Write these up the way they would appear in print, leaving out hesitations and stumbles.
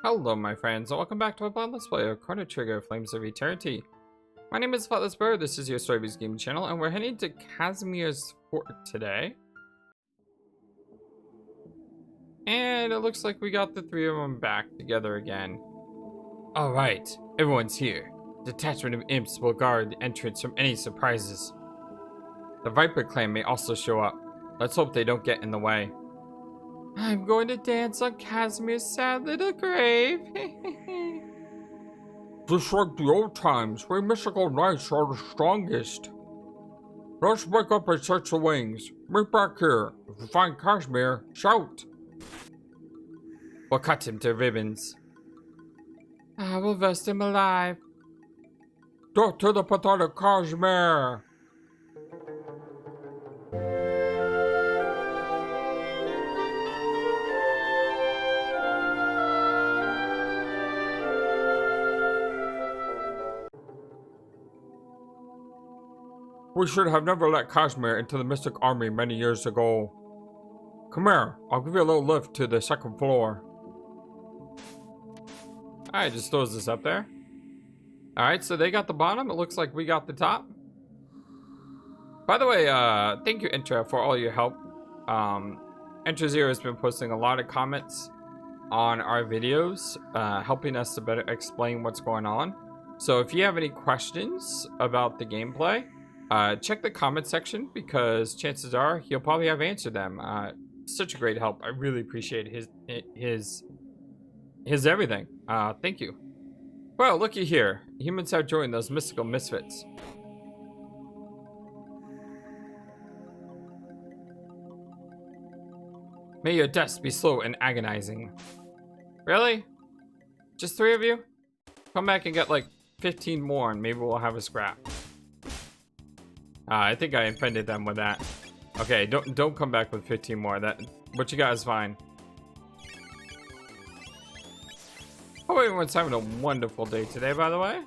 Hello my friends, and welcome back to a blind let's play of Chrono Trigger Flames of Eternity. My name is FlightlessBird, this is your Storybeats gaming channel, and we're heading to Casimir's fort today. And it looks like we got the three of them back together again. Alright, everyone's here. Detachment of imps will guard the entrance from any surprises. The Viper clan may also show up. Let's hope they don't get in the way. I'm going to dance on Casimir's sad little grave. Just like the old times, we mystical knights are the strongest. Let's wake up and search the wings. Meet back here. If you find Casimir, shout. We'll cut him to ribbons. I will roast him alive. Death to the pathetic Casimir. We should have never let Casimir into the Mystic Army many years ago. Come here, I'll give you a little lift to the second floor. Alright, just throws this up there. Alright, so they got the bottom. It looks like we got the top. By the way, thank you, Intra, for all your help. Intra Zero has been posting a lot of comments on our videos, helping us to better explain what's going on. So if you have any questions about the gameplay, check the comment section, because chances are he'll probably have answered them. Such a great help. I really appreciate his everything. Thank you. Well, looky here. Humans have joined those mystical misfits. May your deaths be slow and agonizing. Really? Just 3 of you? Come back and get like 15 more and maybe we'll have a scrap. I think I offended them with that. Okay, don't come back with 15 more. That what you got is fine. Hope everyone's having a wonderful day today, by the way.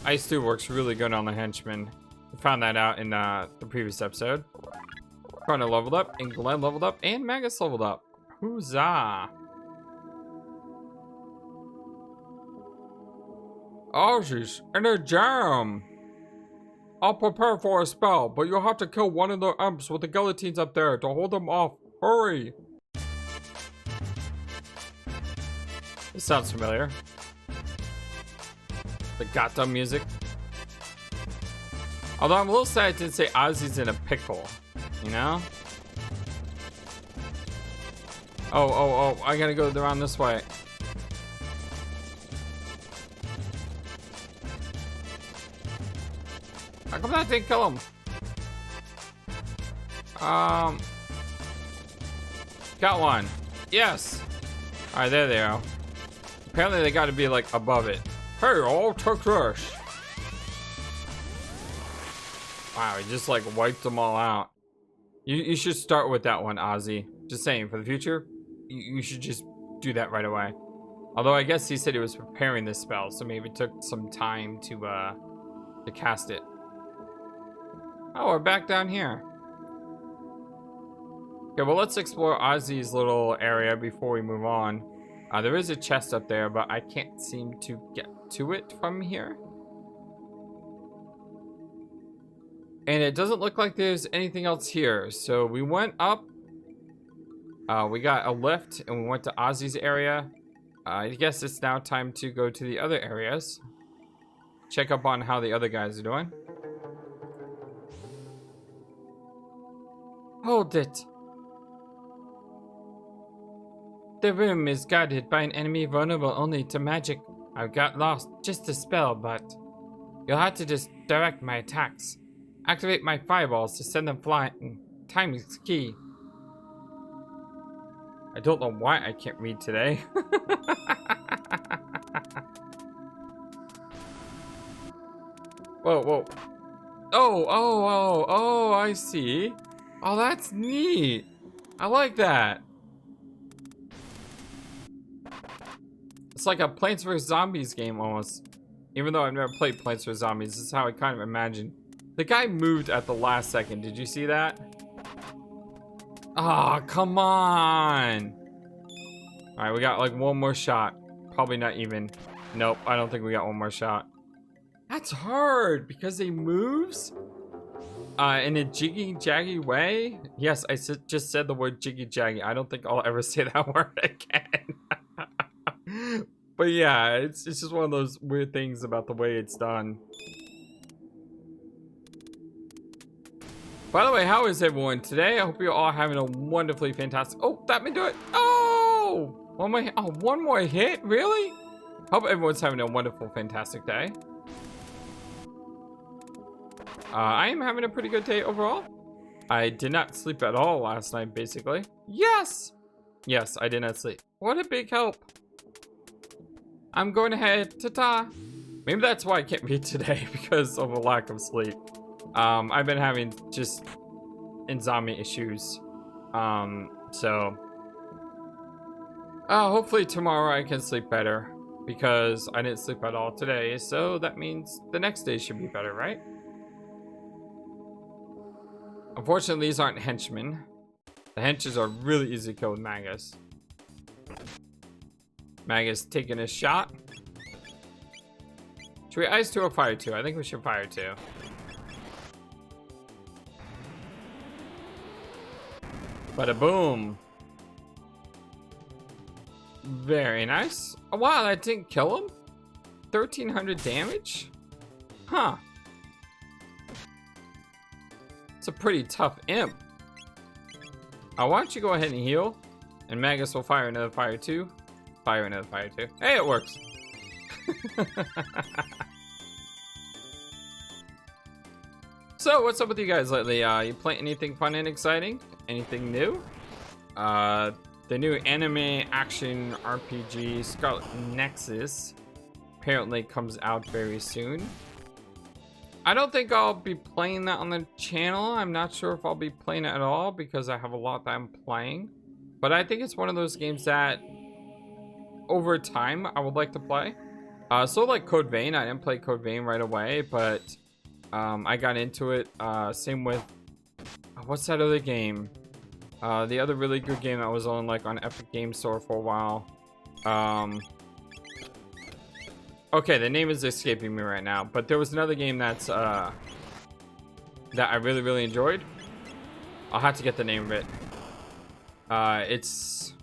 Ice 2 works really good on the henchmen. We found that out in the previous episode. Chrono leveled up, and Glenn leveled up, and Magus leveled up. Huzzah! Aussies, in a jam! I'll prepare for a spell, but you'll have to kill one of the imps with the guillotines up there to hold them off. Hurry! This sounds familiar. The Gata music. Although I'm a little sad I didn't say Ozzy's in a pickle. You know? Oh, I gotta go around this way. How come that didn't kill him? Got one. Yes. Alright, there they are. Apparently they gotta be like above it. Hey, all took this. Wow, he just like wiped them all out. You should start with that one, Ozzy. Just saying, for the future, you should just do that right away. Although I guess he said he was preparing this spell, so maybe it took some time to cast it. Oh, we're back down here. Okay, well, let's explore Ozzy's little area before we move on. There is a chest up there, but I can't seem to get to it from here. And it doesn't look like there's anything else here. So we went up. We got a lift, and we went to Ozzy's area. I guess it's now time to go to the other areas. Check up on how the other guys are doing. Hold it. The room is guarded by an enemy vulnerable only to magic. I got lost just a spell, but you'll have to just direct my attacks. Activate my fireballs to send them flying. Time is key. I don't know why I can't read today. Whoa. Oh, I see. Oh, that's neat. I like that. It's like a Plants vs. Zombies game almost. Even though I've never played Plants vs. Zombies, this is how I kind of imagine. The guy moved at the last second. Did you see that? Ah, oh, come on. Alright, we got like one more shot. Probably not even. Nope, I don't think we got one more shot. That's hard because he moves in a jiggy-jaggy way. Yes, I just said the word jiggy-jaggy. I don't think I'll ever say that word again. But yeah, it's just one of those weird things about the way it's done. By the way, how is everyone today? I hope you're all having a wonderfully fantastic... Oh, that may do it. Oh! One more hit? Really? Hope everyone's having a wonderful, fantastic day. I am having a pretty good day overall. I did not sleep at all last night, basically. Yes! Yes, I did not sleep. What a big help. I'm going ahead. Ta-ta. Maybe that's why I can't read today, because of a lack of sleep. I've been having just insomnia issues. Hopefully tomorrow I can sleep better, because I didn't sleep at all today, so that means the next day should be better, right? Unfortunately, these aren't henchmen. The henches are really easy to kill with Magus. Magus taking a shot. Should we ice 2 or fire 2? I think we should fire 2. Bada boom. Very nice. Oh, wow, that didn't kill him? 1,300 damage? Huh. It's a pretty tough imp. Why don't you go ahead and heal? And Magus will fire another fire 2. Fire another fire 2. Hey, it works. So, what's up with you guys lately? You play anything fun and exciting? Anything new? The new anime action RPG Scarlet Nexus apparently comes out very soon. I don't think I'll be playing that on the channel. I'm not sure if I'll be playing it at all because I have a lot that I'm playing. But I think it's one of those games that over time I would like to play. So like Code Vein, I didn't play Code Vein right away, but I got into it. Same with what's that other game? The other really good game that was on like on Epic Game Store for a while. Okay, the name is escaping me right now, but there was another game that's that I really enjoyed. I'll have to get the name of it. It's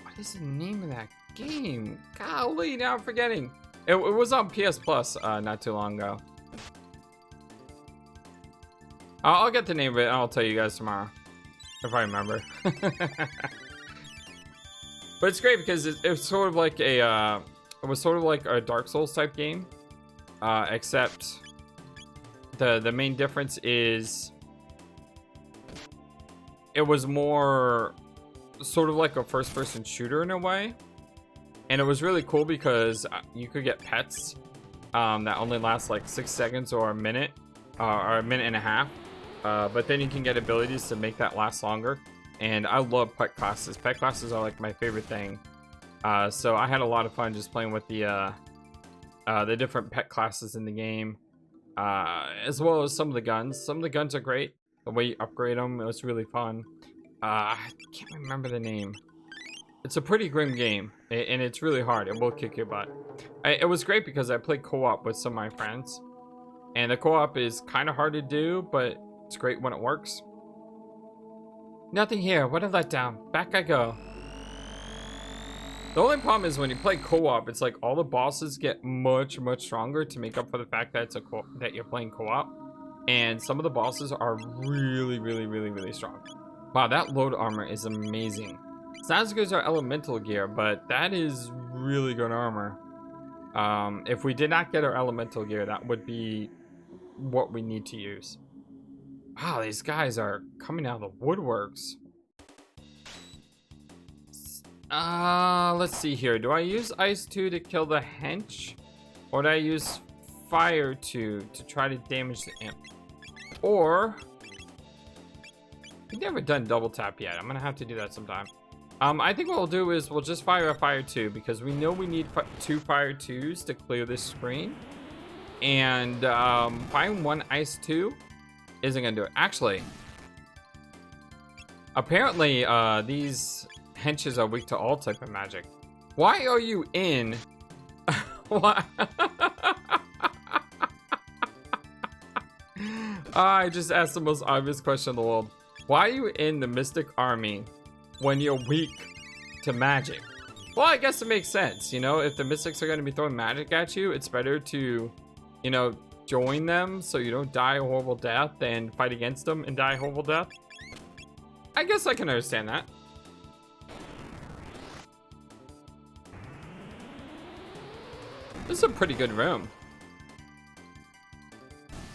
what is the name of that game? Golly, now I'm forgetting. It was on PS Plus not too long ago. I'll get the name of it and I'll tell you guys tomorrow if I remember. But it's great because it's sort of like a it was sort of like a Dark Souls type game, except the main difference is it was more sort of like a first-person shooter in a way, and it was really cool because you could get pets that only last like 6 seconds or a minute and a half, but then you can get abilities to make that last longer. And I love pet classes. Pet classes are like my favorite thing. So I had a lot of fun just playing with the different pet classes in the game, as well as some of the guns. Some of the guns are great. The way you upgrade them, it was really fun. I can't remember the name. It's a pretty grim game, and it's really hard. It will kick your butt. It was great because I played co-op with some of my friends, and the co-op is kind of hard to do, but it's great when it works. Nothing here. What a letdown. Back I go. The only problem is when you play co-op, it's like all the bosses get much stronger to make up for the fact that that you're playing co-op, and some of the bosses are really strong. Wow, that load armor is amazing. It's not as good as our elemental gear, but that is really good armor. If we did not get our elemental gear, that would be what we need to use. Wow, these guys are coming out of the woodworks. Let's see here. Do I use Ice 2 to kill the hench? Or do I use Fire 2 to try to damage the imp? Or... I've never done double tap yet. I'm gonna have to do that sometime. I think what we'll do is we'll just fire a Fire 2 because we know we need 2 Fire 2s to clear this screen. And firing 1 Ice 2 isn't gonna do it. Actually, apparently these henches are weak to all type of magic. Why are you in? What? I just asked the most obvious question in the world. Why are you in the Mystic Army when you're weak to magic? Well, I guess it makes sense. You know, if the Mystics are going to be throwing magic at you, it's better to, you know, join them so you don't die a horrible death than fight against them and die a horrible death. I guess I can understand that. This is a pretty good room.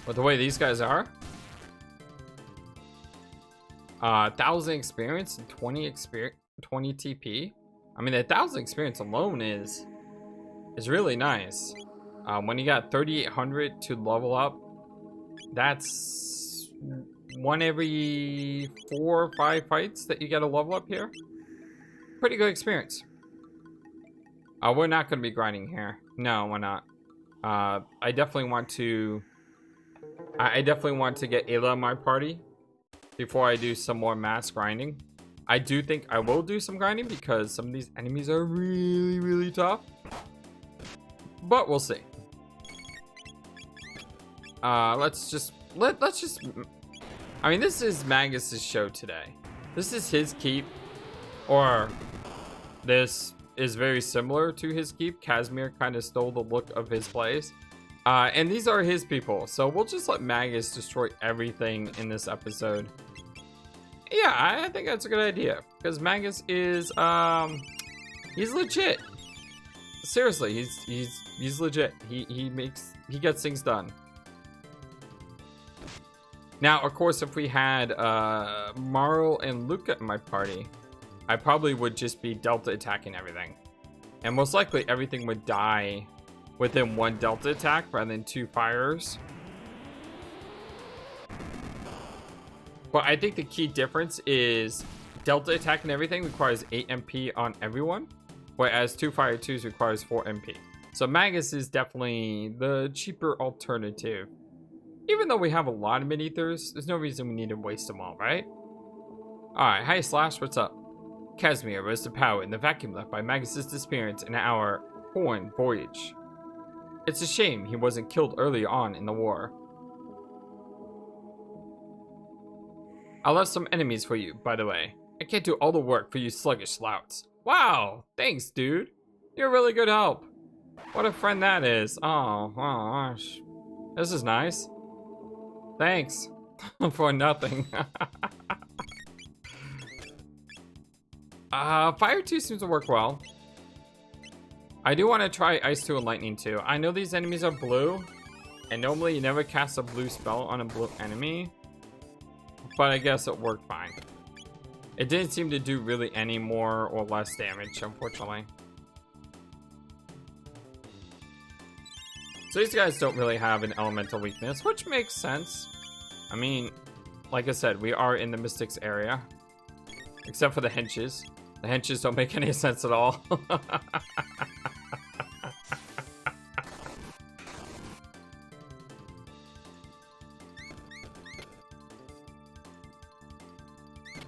With the way these guys are. 1,000 experience and 20 TP. I mean, 1,000 experience alone is really nice. When you got 3,800 to level up, that's one every 4 or 5 fights that you get a level up here. Pretty good experience. We're not going to be grinding here. No, we're not. I definitely want to. I definitely want to get Ayla in my party before I do some more mass grinding. I do think I will do some grinding because some of these enemies are really, really tough. But we'll see. Let's just. I mean, this is Magus's show today. This is his keep, or this is very similar to his keep. Casimir kind of stole the look of his place. And these are his people, so we'll just let Magus destroy everything in this episode. Yeah, I think that's a good idea, because Magus is, he's legit. Seriously, he's legit. He gets things done. Now, of course, if we had Marl and Luca in my party, I probably would just be Delta attacking everything. And most likely everything would die within 1 Delta attack rather than 2 fires. But I think the key difference is Delta attacking everything requires 8 MP on everyone, whereas 2 Fire 2s requires 4 MP. So Magus is definitely the cheaper alternative. Even though we have a lot of mid-ethers, there's no reason we need to waste them all, right? Alright, hi Slash, what's up? Casimir rose to power in the vacuum left by Magus's disappearance in our foreign voyage. It's a shame he wasn't killed early on in the war. I left some enemies for you, by the way. I can't do all the work for you sluggish slouts. Wow, thanks, dude. You're really good help. What a friend that is. Oh, gosh. This is nice. Thanks. For nothing. Fire 2 seems to work well. I do want to try Ice 2 and Lightning 2. I know these enemies are blue, and normally you never cast a blue spell on a blue enemy, but I guess it worked fine. It didn't seem to do really any more or less damage, unfortunately. So these guys don't really have an elemental weakness, which makes sense. I mean, like I said, we are in the Mystics area, except for the henches. The henches don't make any sense at all.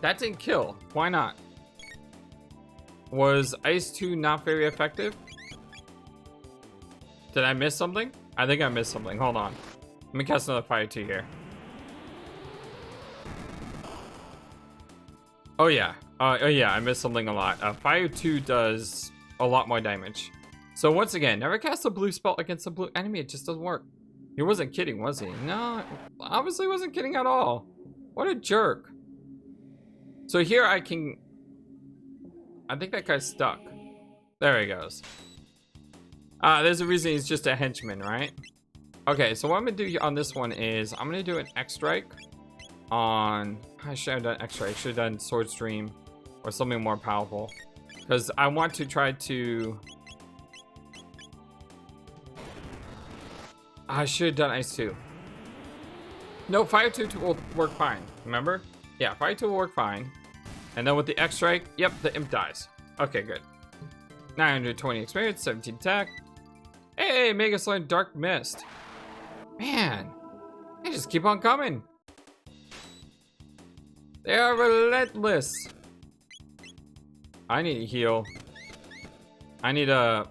That didn't kill. Why not? Was Ice 2 not very effective? Did I miss something? I think I missed something. Hold on. Let me cast another Fire 2 here. Oh yeah. Oh yeah, I missed something a lot. Fire 2 does a lot more damage. So once again, never cast a blue spell against a blue enemy. It just doesn't work. He wasn't kidding, was he? No, obviously wasn't kidding at all. What a jerk. So here I can... I think that guy's stuck. There he goes. There's a reason he's just a henchman, right? Okay, so what I'm going to do on this one is I'm going to do an X-Strike on... I should have done X-Strike. I should have done Sword Stream or something more powerful. Because I want to try to... I should have done Ice 2. No, Fire 2 will work fine. Remember? Yeah, Fire 2 will work fine. And then with the X-Strike, yep, the imp dies. Okay, good. 920 experience, 17 attack. Hey, Mega Slime Dark Mist. Man, they just keep on coming. They are relentless. I need a heal. I need a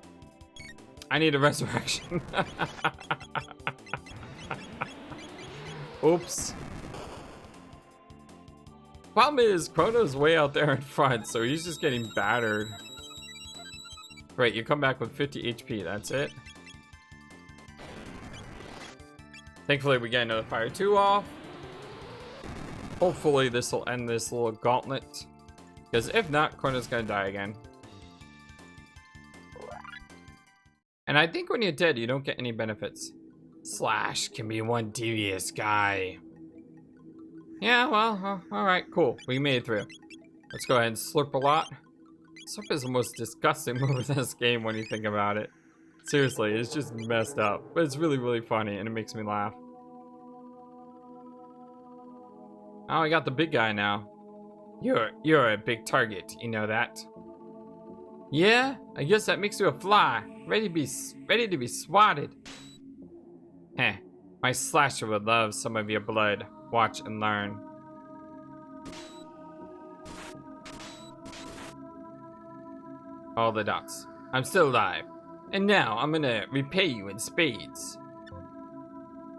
resurrection. Oops. Problem is, Chrono's way out there in front, so he's just getting battered. Right, you come back with 50 HP, that's it. Thankfully, we get another Fire 2 off. Hopefully, this will end this little gauntlet. Because if not, Chrono's gonna die again. And I think when you're dead, you don't get any benefits. Slash can be one devious guy. Yeah, well, alright, cool. We made it through. Let's go ahead and slurp a lot. Slurp is the most disgusting move in this game when you think about it. Seriously, it's just messed up. But it's really, really funny, and it makes me laugh. Oh, I got the big guy now. You're a big target, you know that? Yeah, I guess that makes you a fly, ready to be swatted. Heh, my slasher would love some of your blood. Watch and learn. All the dots. I'm still alive. And now I'm gonna repay you in spades.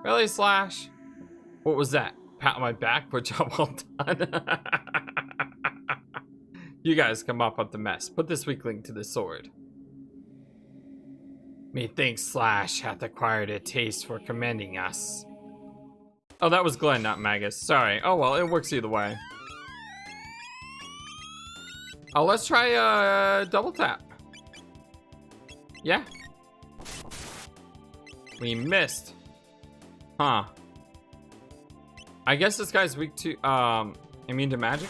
Really, Slash? What was that? Pat on my back for a job well done. You guys come up with the mess. Put this weakling to the sword. Methinks Slash hath acquired a taste for commending us. Oh, that was Glenn, not Magus. Sorry. Oh well, it works either way. Oh, let's try double tap. Yeah. We missed. Huh. I guess this guy's weak to immune to magic.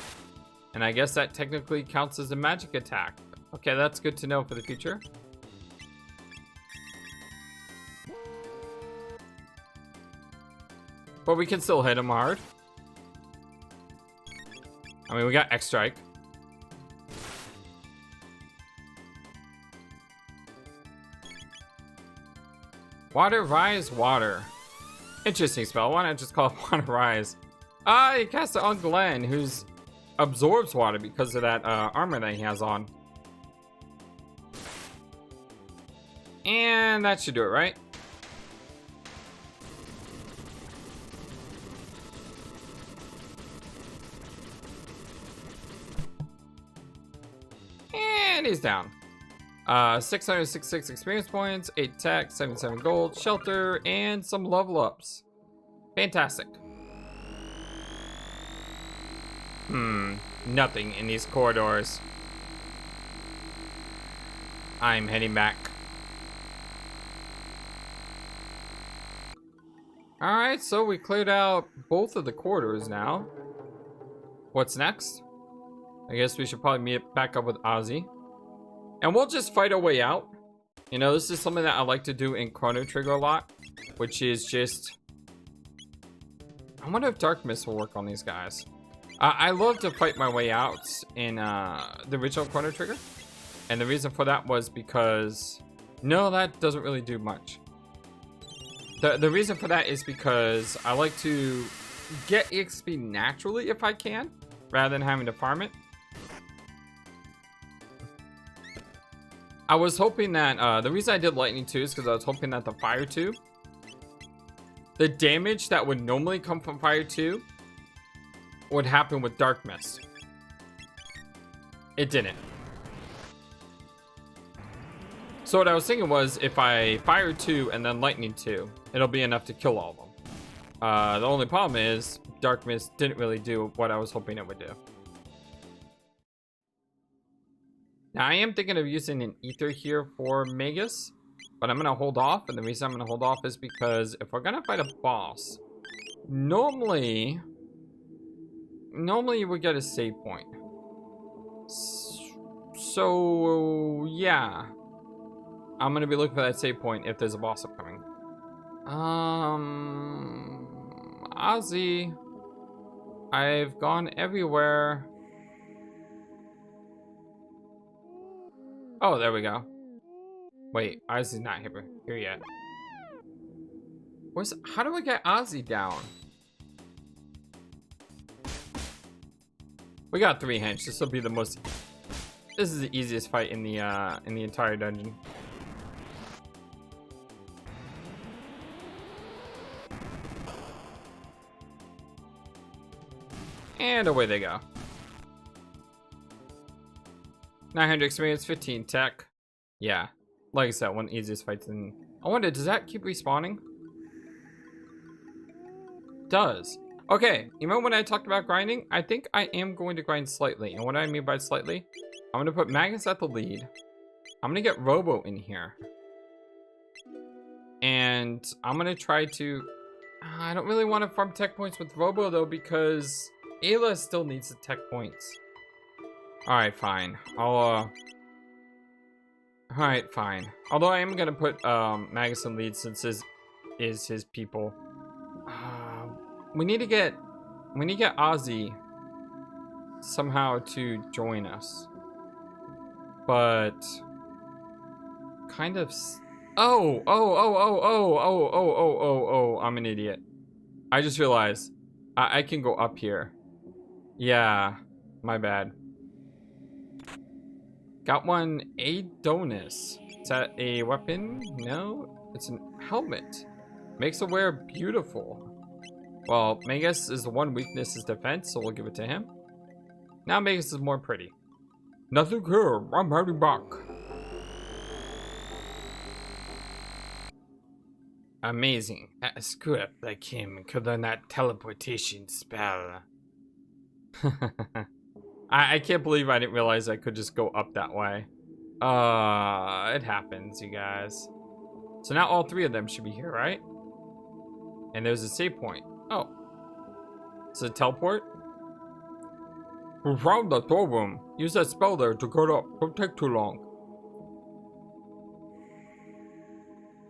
And I guess that technically counts as a magic attack. Okay, that's good to know for the future. But we can still hit him hard. I mean, we got X Strike. Water, rise, water. Interesting spell. Why not just call it Water Rise? Ah, he cast it on Glenn, who's absorbs water because of that armor that he has on. And that should do it, right? And he's down. 666 experience points, 8 tech, 77 gold, shelter, and some level ups. Fantastic. Nothing in these corridors. I'm heading back. Alright, so we cleared out both of the corridors now. What's next? I guess we should probably meet back up with Ozzy. And we'll just fight our way out. You know, this is something that I like to do in Chrono Trigger a lot. Which is just... I wonder if Dark Mist will work on these guys. I love to fight my way out in the original Chrono Trigger. And the reason for that was because... No, that doesn't really do much. The reason for that is because I like to get XP naturally if I can. Rather than having to farm it. I was hoping that, the reason I did Lightning 2 is because I was hoping that the Fire 2, the damage that would normally come from Fire 2 would happen with Dark Mist. It didn't. So what I was thinking was, if I Fire 2 and then Lightning 2, it'll be enough to kill all of them. The only problem is, Dark Mist didn't really do what I was hoping it would do. Now, I am thinking of using an Ether here for Magus, but I'm going to hold off, and the reason I'm going to hold off is because if we're going to fight a boss, normally you would get a save point. So, yeah. I'm going to be looking for that save point if there's a boss upcoming. Ozzy, I've gone everywhere. Oh, there we go. Wait, Ozzy's not here yet. How do I get Ozzy down? We got 3 hints. This will be the most This is the easiest fight in the entire dungeon. And away they go. 900 experience, 15 tech. Yeah, like I said, one of the easiest fights in... I wonder, does that keep respawning? Does. Okay, you remember when I talked about grinding? I think I am going to grind slightly. And what do I mean by slightly? I'm gonna put Magus at the lead. I'm gonna get Robo in here. And I'm gonna try to... I don't really want to farm tech points with Robo though, because Ayla still needs the tech points. Alright, fine. Alright, fine. Although I am gonna put Magus in lead since this is his people. We need to get Ozzy somehow to join us. But kind of oh, I'm an idiot. I just realized I can go up here. Yeah, my bad. Got one Adonis. Is that a weapon? No, it's a helmet. Makes the wearer beautiful. Well, Magus is the one weakness is defense, so we'll give it to him. Now Magus is more pretty. Nothing here. I'm heading back. Amazing. A screw up like him could learn that teleportation spell. I can't believe I didn't realize I could just go up that way. It happens, you guys. So now all three of them should be here, right? And there's a save point. Oh. It's a teleport? We found the throne room. Use that spell there to get up. Don't take too long.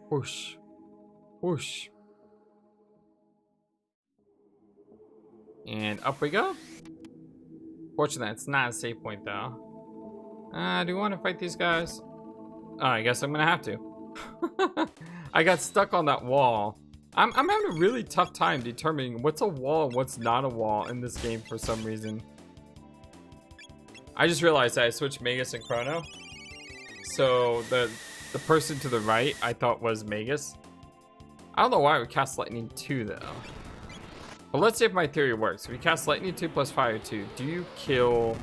Whoosh. Whoosh. And up we go. Fortunately, it's not a save point though. Do you want to fight these guys? Oh, I guess I'm gonna have to. I got stuck on that wall. I'm having a really tough time determining what's a wall and what's not a wall in this game for some reason. I just realized that I switched Magus and Chrono. So the person to the right I thought was Magus. I don't know why we cast Lightning 2 though. But let's see if my theory works. If you cast Lightning 2 plus Fire 2, do you kill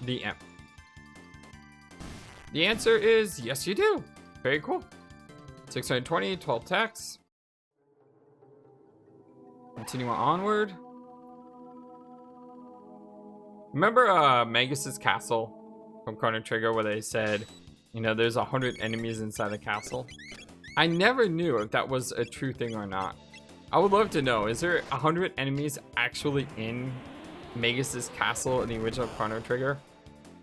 the Imp? The answer is yes you do. Very cool. 620, 12 attacks. Continue onward. Remember Magus's castle from Chrono Trigger where they said, you know, there's 100 enemies inside the castle? I never knew if that was a true thing or not. I would love to know, is there 100 enemies actually in Magus's castle in the original Chrono Trigger?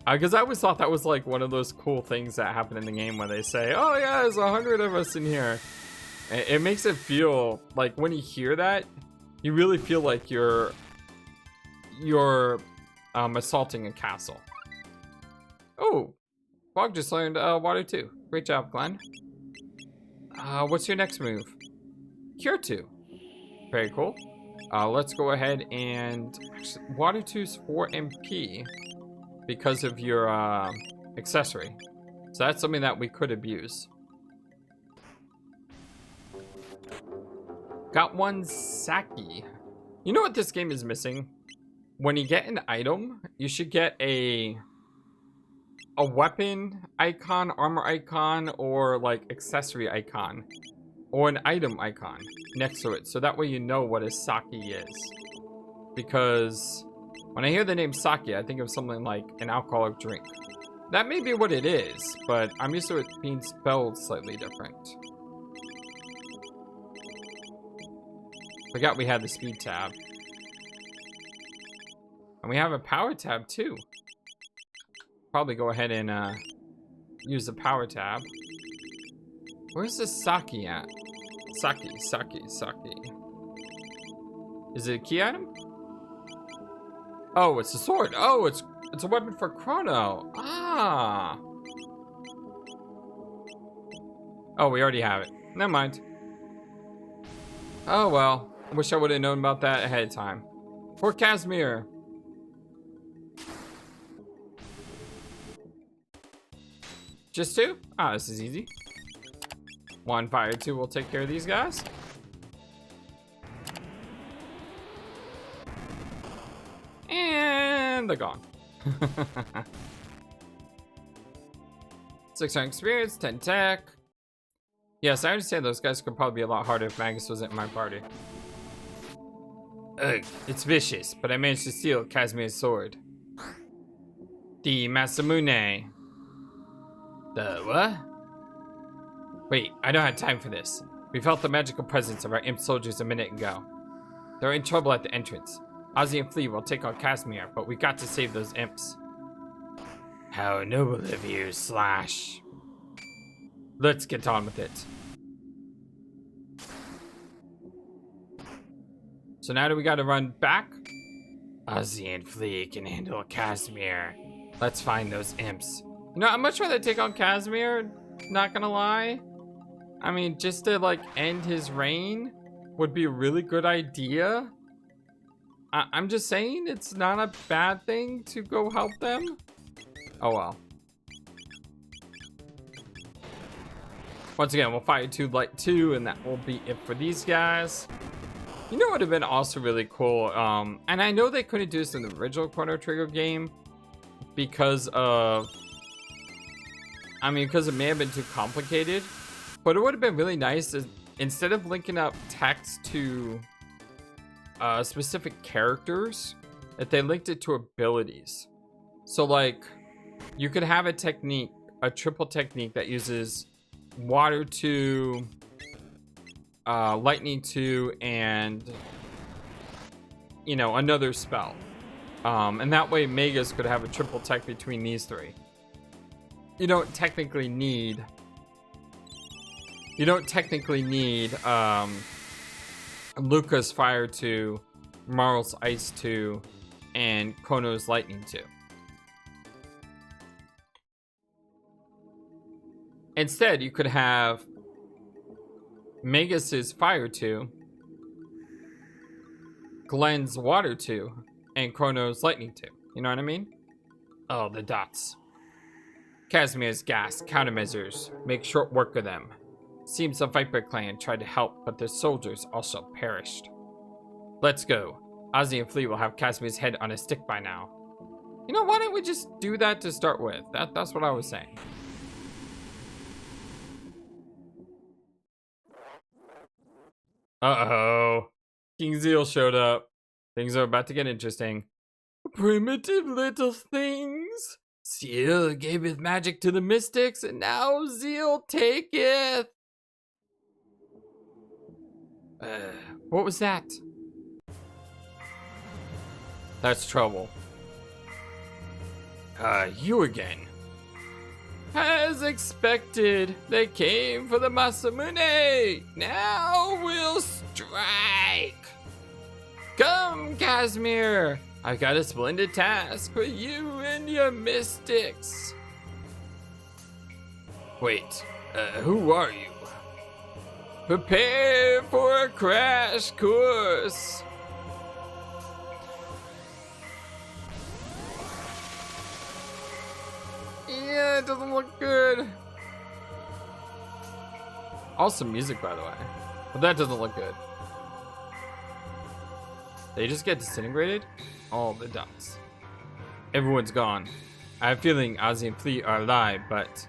Because I always thought that was like one of those cool things that happen in the game where they say, oh yeah, there's 100 of us in here. It makes it feel like when you hear that, you really feel like you're assaulting a castle. Oh, Fog just learned Water 2. Great job, Glenn. What's your next move? Cure 2. Very cool. Let's go ahead and... Water 2's 4 MP because of your accessory. So that's something that we could abuse. Got one Saki. You know what this game is missing? When you get an item, you should get a weapon icon, armor icon, or like accessory icon. Or an item icon next to it. So that way you know what a Saki is. Because when I hear the name Saki, I think of something like an alcoholic drink. That may be what it is, but I'm used to it being spelled slightly different. Forgot we had the speed tab. And we have a power tab too. Probably go ahead and use the power tab. Where's the Saki at? Saki. Is it a key item? Oh, it's a sword. Oh, it's a weapon for Chrono. Ah. Oh, we already have it. Never mind. Oh well. I wish I would have known about that ahead of time. Poor Casimir. Just 2? Ah, this is easy. 1 fire, 2 will take care of these guys. And they're gone. 600 experience, 10 tech. Yes, I understand those guys could probably be a lot harder if Magus wasn't in my party. Ugh, it's vicious, but I managed to steal Casimir's sword. The Masamune. The what? Wait, I don't have time for this. We felt the magical presence of our imp soldiers a minute ago. They're in trouble at the entrance. Ozzy and Flea will take on Casimir, but we got to save those imps. How noble of you, Slash. Let's get on with it. So now do we gotta run back? Ozzy and Flea can handle Casimir. Let's find those imps. You know, I'd much rather take on Casimir, not gonna lie. I mean, just to like end his reign would be a really good idea. I'm just saying, it's not a bad thing to go help them. Oh well. Once again, we'll fire 2 light 2, and that will be it for these guys. You know what would have been also really cool? And I know they couldn't do this in the original Chrono Trigger game because of, because it may have been too complicated. But it would have been really nice is instead of linking up text to specific characters, that they linked it to abilities. So like, you could have a technique, a triple technique that uses water 2, lightning 2, and you know, another spell. And that way Magus could have a triple tech between these 3. You don't technically need Luca's Fire 2, Marl's Ice 2, and Chrono's Lightning 2. Instead, you could have Magus's Fire 2, Glenn's Water 2, and Chrono's Lightning 2. You know what I mean? Oh, the dots. Casimir's gas countermeasures. Make short work of them. Seems the Viper clan tried to help, but their soldiers also perished. Let's go. Ozzy and Flea will have Casimir's head on a stick by now. You know, why don't we just do that to start with? That's what I was saying. Uh-oh. King Zeal showed up. Things are about to get interesting. Primitive little things. Zeal gaveth magic to the mystics, and now Zeal taketh. What was that? That's trouble. You again. As expected, they came for the Masamune. Now we'll strike. Come, Casimir. I've got a splendid task for you and your mystics. Wait, who are you? Prepare for a crash course. Yeah, it doesn't look good. Awesome music, by the way. But that doesn't look good. They just get disintegrated? All the dots. Everyone's gone. I have a feeling Ozzy and Flea are alive, but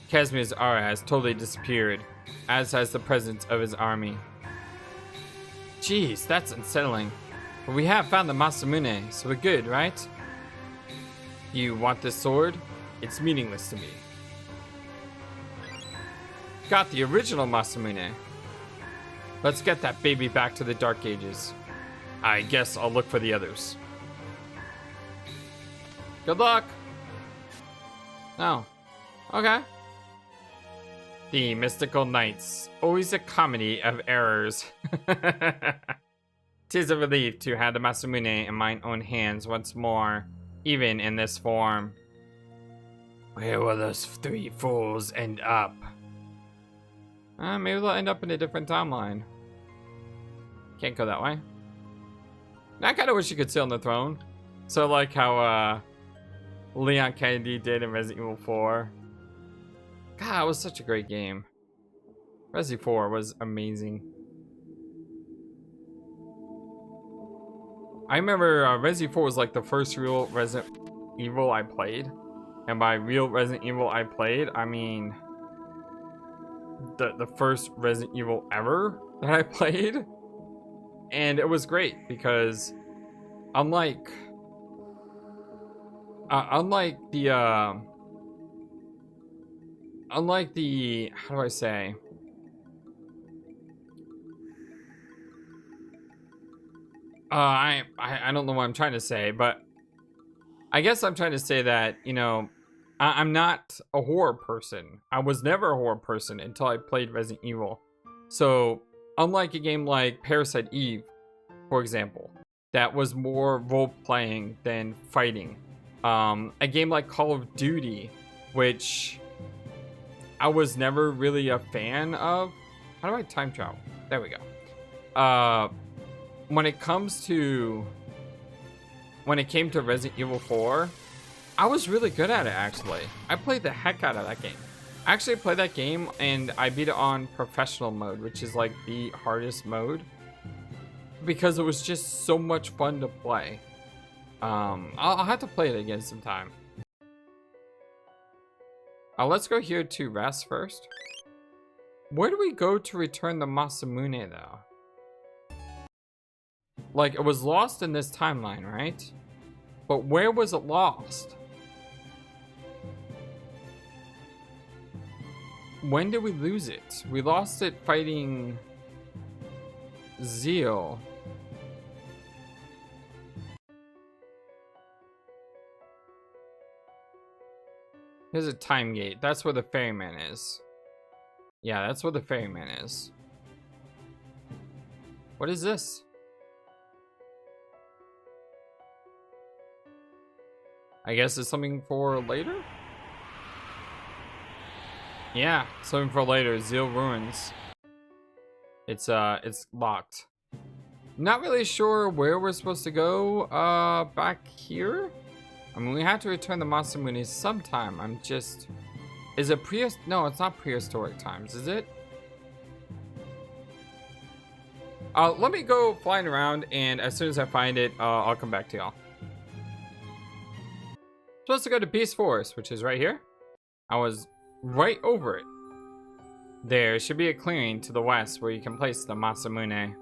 Casimir's aura has totally disappeared, as has the presence of his army. Jeez, that's unsettling. But we have found the Masamune, so we're good, right? You want this sword? It's meaningless to me. Got the original Masamune. Let's get that baby back to the Dark Ages. I guess I'll look for the others. Good luck. Oh. Okay. The Mystical Knights. Always a comedy of errors. 'Tis a relief to have the Masamune in mine own hands once more, even in this form. Where will those 3 fools end up? Maybe they'll end up in a different timeline. Can't go that way. I kind of wish you could sit on the throne. So like how Leon Kennedy did in Resident Evil 4. God, it was such a great game. Resi 4 was amazing. I remember Resi 4 was like the first real Resident Evil I played. And by real Resident Evil I played, I mean the first Resident Evil ever that I played. And it was great because unlike the how do I say, I don't know what I'm trying to say, but I guess I'm trying to say that, you know, I'm not a horror person. I was never a horror person until I played Resident Evil. So unlike a game like Parasite Eve, for example, that was more role-playing than fighting. A game like Call of Duty, which I was never really a fan of. How do I time travel? There we go. When it came to Resident Evil 4, I was really good at it, actually. I played the heck out of that game. I actually played that game and I beat it on professional mode, which is like the hardest mode, because it was just so much fun to play. I'll have to play it again sometime. Let's go here to rest first. Where do we go to return the Masamune, though? Like, it was lost in this timeline, right? But where was it lost? When did we lose it? We lost it fighting Zeal. Here's a time gate. That's where the ferryman is. Yeah, that's where the ferryman is. What is this? I guess it's something for later? Yeah, something for later. Zeal Ruins. It's locked. Not really sure where we're supposed to go. Back here? I mean, we have to return the Masamune sometime. I'm just... Is it No, it's not prehistoric times, is it? Let me go flying around, and as soon as I find it, I'll come back to y'all. Supposed to go to Beast Forest, which is right here. I was right over it. There should be a clearing to the west where you can place the Masamune.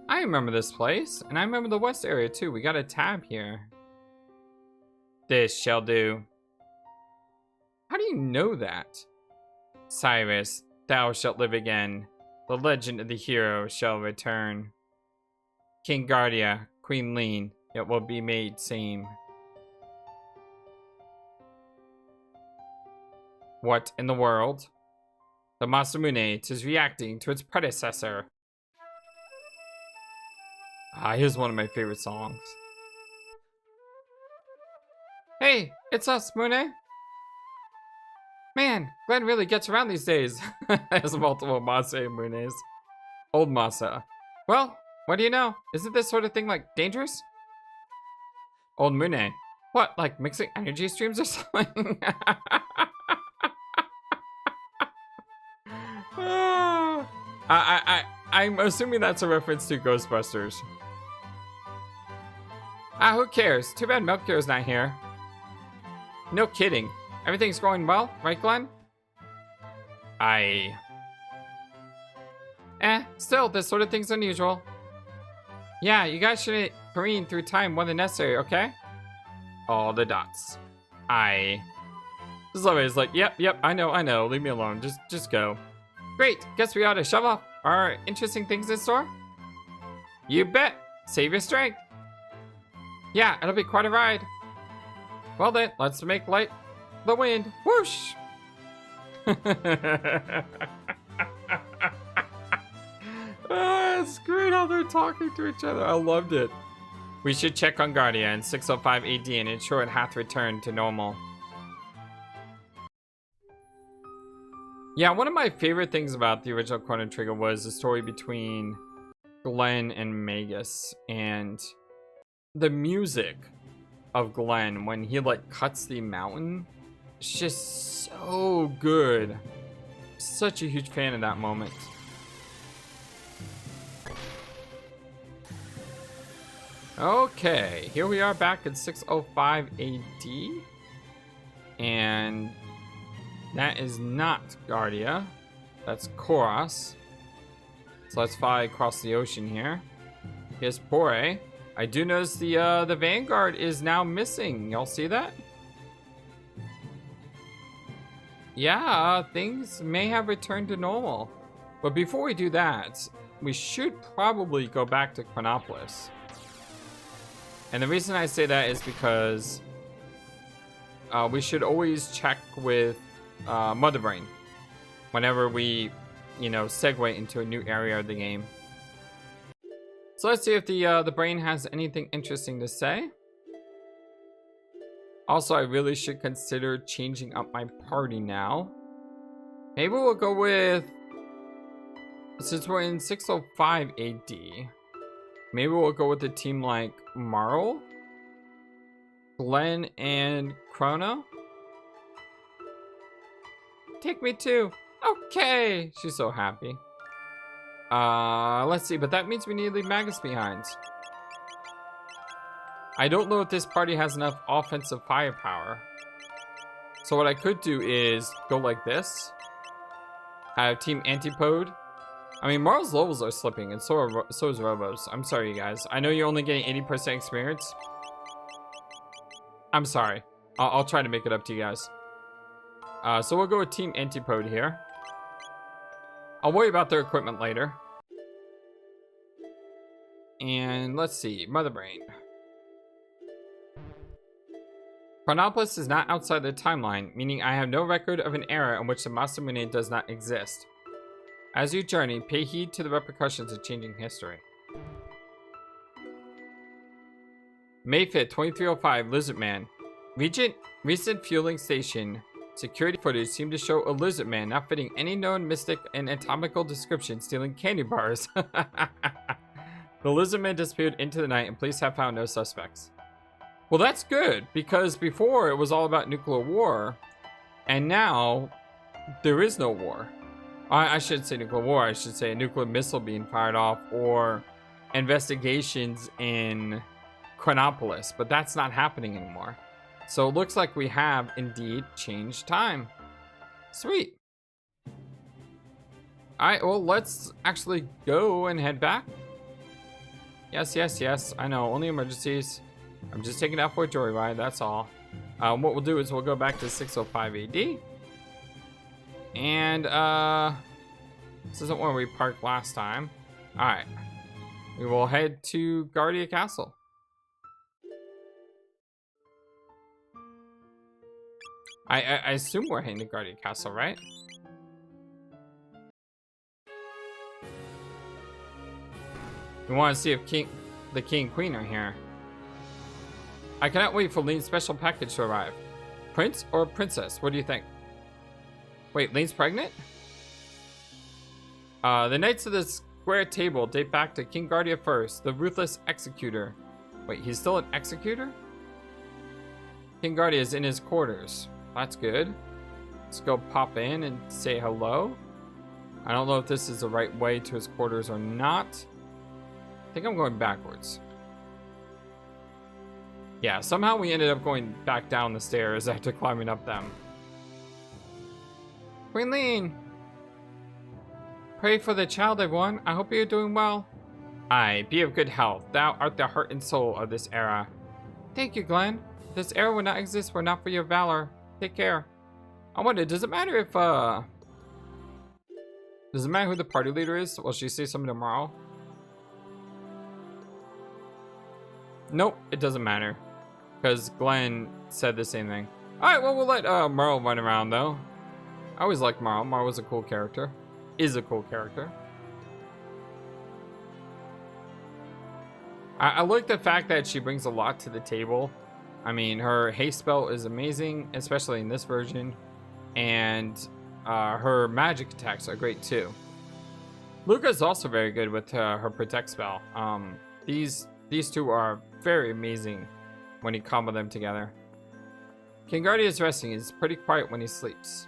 I remember this place, and I remember the west area too. We got a tab here. This shall do. How do you know that? Cyrus, thou shalt live again. The legend of the hero shall return. King Guardia, Queen Lean, it will be made same. What in the world? The Masamune, 'tis reacting to its predecessor. Here's one of my favorite songs. Hey, it's us, Mune. Man, Glenn really gets around these days. There's multiple Masamunes. Old Masa. Well, what do you know? Isn't this sort of thing, like, dangerous? Old Mune. What, like mixing energy streams or something? I'm assuming that's a reference to Ghostbusters. Who cares? Too bad Melchior's not here. No kidding. Everything's going well, right, Glenn? Still, this sort of thing's unusual. Yeah, you guys shouldn't careen through time more than necessary, okay? All the dots. This is like, yep, I know, leave me alone, just go. Great, guess we ought to shove off our interesting things in store? You bet, save your strength. Yeah, it'll be quite a ride. Well then, let's make light the wind. Whoosh! It's great how they're talking to each other. I loved it. We should check on Guardia in 605 AD and ensure it hath returned to normal. Yeah, one of my favorite things about the original Chrono Trigger was the story between Glenn and Magus, and the music of Glenn when he like cuts the mountain It's just so good. Such a huge fan of that moment. Okay, here we are back at 605 AD. And that is not Guardia. That's Koros. So let's fly across the ocean here. Here's Pore. I do notice the Vanguard is now missing. Y'all see that? Yeah, things may have returned to normal. But before we do that, we should probably go back to Chronopolis. And the reason I say that is because we should always check with Mother Brain whenever we, segue into a new area of the game. So let's see if the brain has anything interesting to say. Also, I really should consider changing up my party now. Maybe we'll go with, since we're in 605 AD, maybe we'll go with a team like Marl, Glenn, and Chrono. Take me too. Okay. She's so happy. Let's see, but that means we need to leave Magus behind. I don't know if this party has enough offensive firepower. So what I could do is go like this. Have Team Antipode. I mean, Marl's levels are slipping, and so is Robo's. I'm sorry, you guys. I know you're only getting 80% experience. I'm sorry. I'll try to make it up to you guys. So we'll go with Team Antipode here. I'll worry about their equipment later. And let's see, Mother Brain. Chronopolis is not outside the timeline, meaning I have no record of an era in which the Masamune does not exist. As you journey, pay heed to the repercussions of changing history. May 5th, 2305, Lizardman. Recent fueling station security footage seemed to show a Lizardman not fitting any known mystic and anatomical description stealing candy bars. The Lizardman disappeared into the night and police have found no suspects. Well, that's good, because before it was all about nuclear war, and now there is no war. I should say nuclear war, I should say a nuclear missile being fired off, or investigations in Chronopolis, but that's not happening anymore. So it looks like we have indeed changed time. Sweet. Alright, well, let's actually go and head back. Yes, I know, only emergencies. I'm just taking it out for a joyride, that's all. What we'll do is we'll go back to 605 AD. And, this isn't where we parked last time. Alright. We will head to Guardia Castle. I assume we're heading to Guardia Castle, right? We want to see if the king and queen are here. I cannot wait for Lean's special package to arrive. Prince or princess? What do you think? Wait, Lean's pregnant? The Knights of the Square Table date back to King Guardia First, the ruthless executor. Wait, he's still an executor? King Guardia is in his quarters. That's good. Let's go pop in and say hello. I don't know if this is the right way to his quarters or not. I think I'm going backwards. Yeah, somehow we ended up going back down the stairs after climbing up them. Queen Lean! Pray for the child, everyone. I hope you're doing well. Aye, be of good health. Thou art the heart and soul of this era. Thank you, Glenn. This era would not exist were not for your valor. Take care. I wonder, does it matter if, does it matter who the party leader is? Will she say something tomorrow? Nope, it doesn't matter. Because Glenn said the same thing. Alright, well, we'll let Marl run around, though. I always liked Marl. Marl was a cool character. Is a cool character. I like the fact that she brings a lot to the table. I mean, her haste spell is amazing, especially in this version. And her magic attacks are great, too. Luca's also very good with her protect spell. These two are very amazing when you combo them together. King Guardia is resting. He's pretty quiet when he sleeps.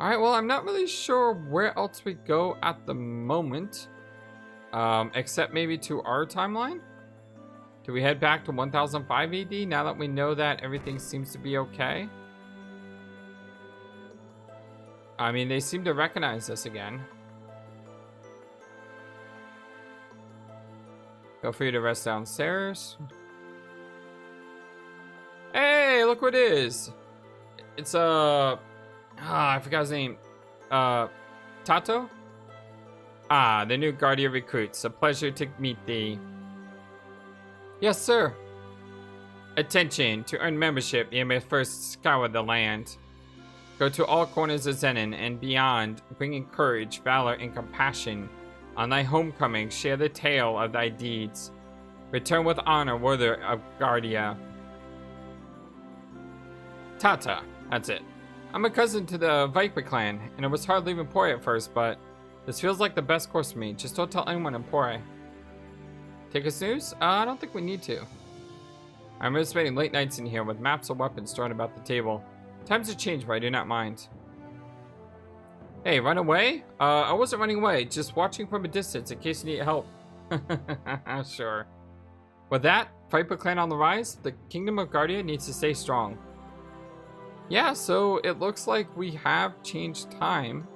Alright, well, I'm not really sure where else we go at the moment. Except maybe to our timeline? Do we head back to 1005 AD now that we know that everything seems to be okay? I mean, they seem to recognize us again. Feel free to rest downstairs. Hey, look what it is. It's I forgot his name. Tato? Ah, the new Guardia recruits. A pleasure to meet thee. Yes, sir. Attention, to earn membership, you may first scour the land. Go to all corners of Zenin and beyond, bringing courage, valor, and compassion. On thy homecoming, share the tale of thy deeds. Return with honor, worthy of Guardia. Tata, that's it. I'm a cousin to the Viper clan, and it was hard leaving Poi at first, but this feels like the best course for me. Just don't tell anyone in Poi. Take a snooze? I don't think we need to. I'm spending late nights in here with maps of weapons thrown about the table. Times have changed, but I do not mind. Hey, run away? I wasn't running away, just watching from a distance in case you need help. Sure. With that, Viper clan on the rise, the Kingdom of Guardia needs to stay strong. Yeah, so it looks like we have changed time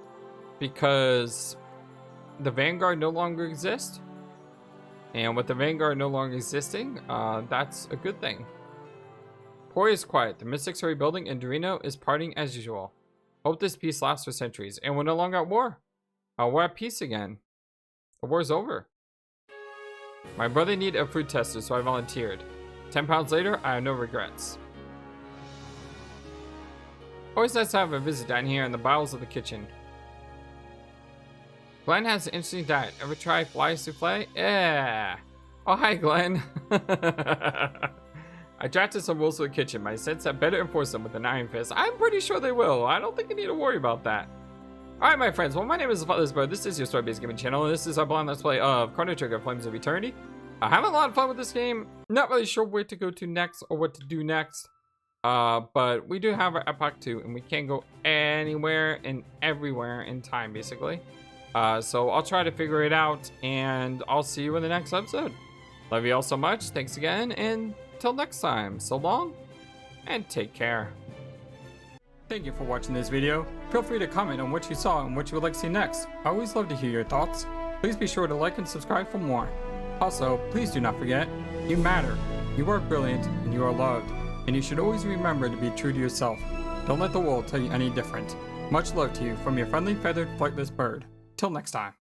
because the Vanguard no longer exists. And with the Vanguard no longer existing, that's a good thing. Poi is quiet, the Mystics are rebuilding, and Dorino is partying as usual. Hope this peace lasts for centuries, and we're no longer at war. We're at peace again. The war's over. My brother needed a food tester, so I volunteered. 10 pounds later, I have no regrets. Always nice to have a visit down here in the bowels of the kitchen. Glenn has an interesting diet. Ever try fly souffle? Yeah. Oh, hi, Glenn. I drafted some rules for the kitchen. My sense that better enforce them with an iron fist. I'm pretty sure they will. I don't think you need to worry about that. Alright, my friends. Well, my name is FlightlessBird. This is your story-based gaming channel, and this is our blind let's play of Chrono Trigger Flames of Eternity. I'm having a lot of fun with this game. Not really sure where to go to next or what to do next. But we do have our Epoch 2, and we can go anywhere and everywhere in time, basically. So I'll try to figure it out, and I'll see you in the next episode. Love you all so much. Thanks again, and till next time, so long, and take care. Thank you for watching this video. Feel free to comment on what you saw and what you would like to see next. I always love to hear your thoughts. Please be sure to like and subscribe for more. Also, please do not forget, you matter, you are brilliant, and you are loved. And you should always remember to be true to yourself. Don't let the world tell you any different. Much love to you from your friendly feathered flightless bird. Till next time.